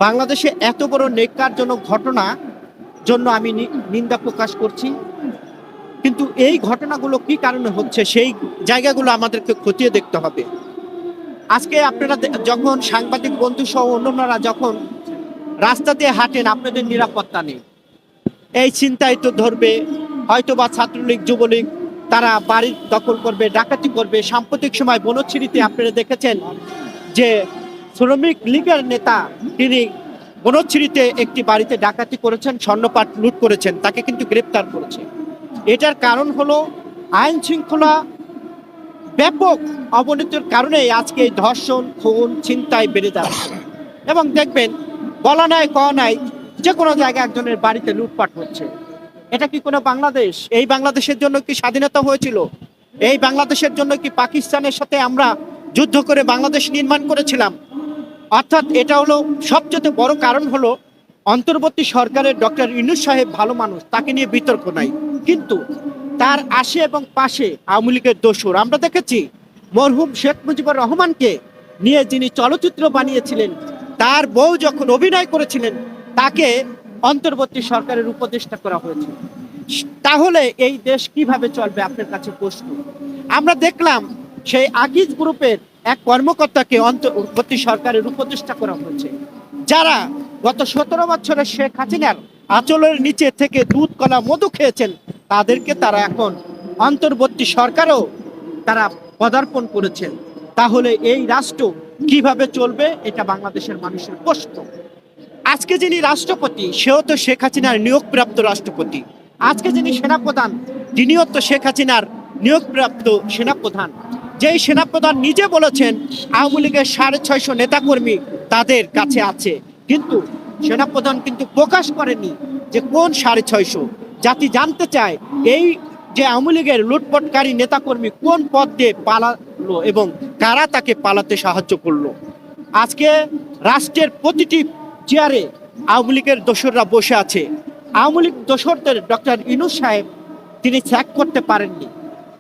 বাংলাদেশে এত বড় ন্যাক্কারজনক ঘটনা জন্য আমি নিন্দা প্রকাশ করছি। কিন্তু এই ঘটনাগুলো কি কারণে হচ্ছে সেই জায়গাগুলো আমাদেরকে খতিয়ে দেখতে হবে। আজকে আপনারা যখন সাংবাদিক বন্ধু সহ অন্যান্যরা যখন রাস্তা দিয়ে হাঁটেন, আপনাদের নিরাপত্তা নেই। এই ছিনতাই তো ধরবে, হয়তোবা ছাত্রলীগ যুবলীগ তারা বাড়ি দখল করবে, ডাকাতি করবে। সাম্প্রতিক সময় বনশ্রীতে আপনারা দেখেছেন যে শ্রমিক লীগের নেতা তিনি বনশ্রীতে একটি বাড়িতে ডাকাতি করেছেন, স্বর্ণপাট লুট করেছেন, তাকে কিন্তু গ্রেপ্তার করেছে। এটার কারণ হলো আইন শৃঙ্খলা ব্যাপক অবনতির কারণে আজকে এই ধর্ষণ, খুন, ছিনতাই বেড়ে যাচ্ছে। এবং দেখবেন বলা নাই কওয়া নাই, যে কোনো জায়গায় একজনের বাড়িতে লুটপাট হচ্ছে। এটা কি কোনো বাংলাদেশ? এই বাংলাদেশের জন্য কি স্বাধীনতা হয়েছিল? এই বাংলাদেশের জন্য কি পাকিস্তানের সাথে আমরা যুদ্ধ করে বাংলাদেশ নির্মাণ করেছিলাম? অর্থাৎ এটা হলো সবচেয়ে বড় কারণ হলো অন্তর্বর্তী সরকারের ডক্টর ইউনূস সাহেব ভালো মানুষ, তাকে নিয়ে বিতর্ক নাই। কিন্তু তার আশে এবং পাশে আওয়ামী লীগের দোসর আমরা দেখেছি। মরহুম শেখ মুজিবুর রহমানকে নিয়ে যিনি চলচ্চিত্র বানিয়েছিলেন, তার বউ যখন অভিনয় করেছিলেন, তাকে অন্তর্বর্তী সরকারের উপদেষ্টা করা হয়েছে। তাহলে এই দেশ কিভাবে চলবে? আপনার কাছে প্রশ্ন। আমরা দেখলাম সেই আগিজ গ্রুপের এক কর্মকর্তাকে অন্তর্বর্তী সরকারের উপদেষ্টা করা হয়েছে, যারা গত 17 বছরের শেখ হাসিনার আঁচলের নিচে থেকে দুধ কলা মধু খেয়েছেন, তাদেরকে তারা এখন অন্তর্বর্তী সরকারও তারা পদার্পণ করেছেন। তাহলে এই রাষ্ট্র কিভাবে চলবে? এটা বাংলাদেশের মানুষের প্রশ্ন। আজকে যিনি রাষ্ট্রপতি, সেও তো শেখ হাসিনার নিয়োগপ্রাপ্ত রাষ্ট্রপতি। আজকে যিনি সেনাপ্রধান, তিনিও তো শেখ হাসিনার নিয়োগপ্রাপ্ত সেনাপ্রধান। যেই সেনাপ্রধান নিজে বলেছেন আওয়ামী লীগের 650 নেতাকর্মী তাদের কাছে আছে, কিন্তু সেনাপ্রধান কিন্তু প্রকাশ করেনি যে কোন 650। জাতি জানতে চায় এই যে আওয়ামী লীগের লুটপাটকারী নেতাকর্মী কোন পথ দিয়ে পালালো এবং কারা তাকে পালাতে সাহায্য করলো। আজকে রাষ্ট্রের প্রতিটি চেয়ারে আওয়ামী লীগের দোসররা বসে আছে। আওয়ামী লীগ দোসরদের ডক্টর ইউনূস সাহেব তিনি ত্যাগ করতে পারেননি,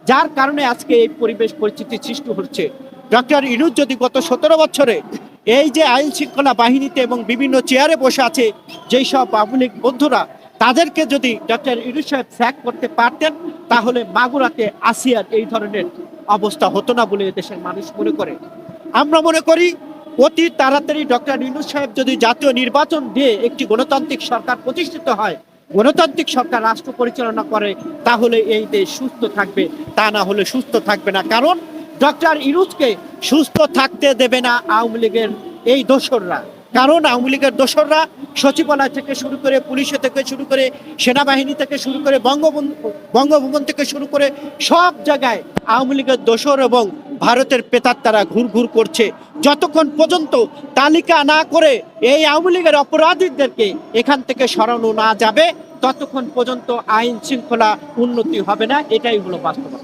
যার কারণে আজকে এই পরিবেশ পরিস্থিতি সৃষ্টি হচ্ছে। ডক্টর ইউনূস যদি গত 17 বছরে এই যে আইন শৃঙ্খলা বাহিনীতে এবং বিভিন্ন চেয়ারে বসে আছে যেই সব আওয়ামী লীগ বন্ধুরা, তাদেরকে যদি ডক্টর ইউনূস সাহেব ত্যাগ করতে পারতেন, তাহলে মাগুরাতে আসিয়ার এই ধরনের অবস্থা হতো না বলে দেশের মানুষ মনে করে। আমরা মনে করি অতি তাড়াতাড়ি ডক্টর ইউনূস সাহেব যদি জাতীয় নির্বাচন দিয়ে একটি গণতান্ত্রিক সরকার প্রতিষ্ঠিত হয়, গণতান্ত্রিক সরকার রাষ্ট্র পরিচালনা করে, তাহলে এই দেশ সুস্থ থাকবে। তা না হলে সুস্থ থাকবে না। কারণ ডক্টর ইউনূসকে সুস্থ থাকতে দেবে না আওয়ামী লীগের এই দোসররা। কারণ আওয়ামী লীগের দোসররা সচিবালয় থেকে শুরু করে, পুলিশে থেকে শুরু করে, সেনাবাহিনী থেকে শুরু করে, বঙ্গভবন থেকে শুরু করে সব জায়গায় আওয়ামী লীগের দোসর এবং ভারতের প্রেতাত্মারা ঘুরঘুর করছে। যতক্ষণ পর্যন্ত তালিকা না করে এই আওয়ামী লীগের অপরাধীদেরকে এখান থেকে সরানো না যাবে, ততক্ষণ পর্যন্ত আইন শৃঙ্খলা উন্নতি হবে না। এটাই হলো বাস্তবতা।